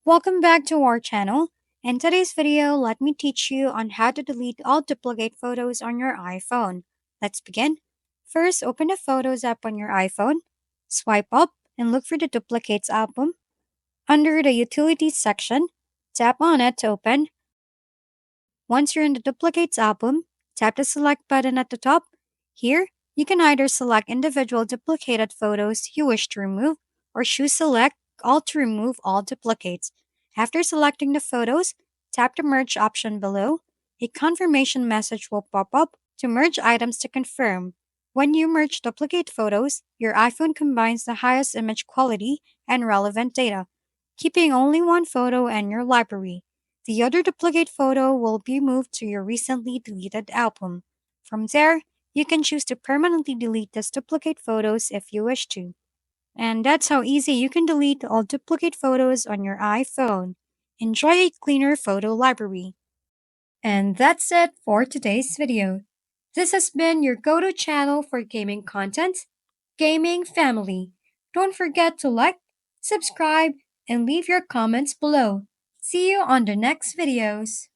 Welcome back to our channel. In today's video, let me teach you on how to delete all duplicate photos on your iPhone. Let's begin. First, open the Photos app on your iPhone. Swipe up and look for the Duplicates album. Under the Utilities section, tap on it to open. Once you're in the Duplicates album, tap the Select button at the top. Here, you can either select individual duplicated photos you wish to remove or choose Select All to remove all duplicates. After selecting the photos, tap the Merge option below. A confirmation message will pop up to merge items to confirm. When you merge duplicate photos, your iPhone combines the highest image quality and relevant data, keeping only one photo in your library. The other duplicate photo will be moved to your recently deleted album. From there, you can choose to permanently delete these duplicate photos if you wish to. And that's how easy you can delete all duplicate photos on your iPhone. Enjoy a cleaner photo library. And that's it for today's video. This has been your go-to channel for gaming content, Gaming Family. Don't forget to like, subscribe, and leave your comments below. See you on the next videos.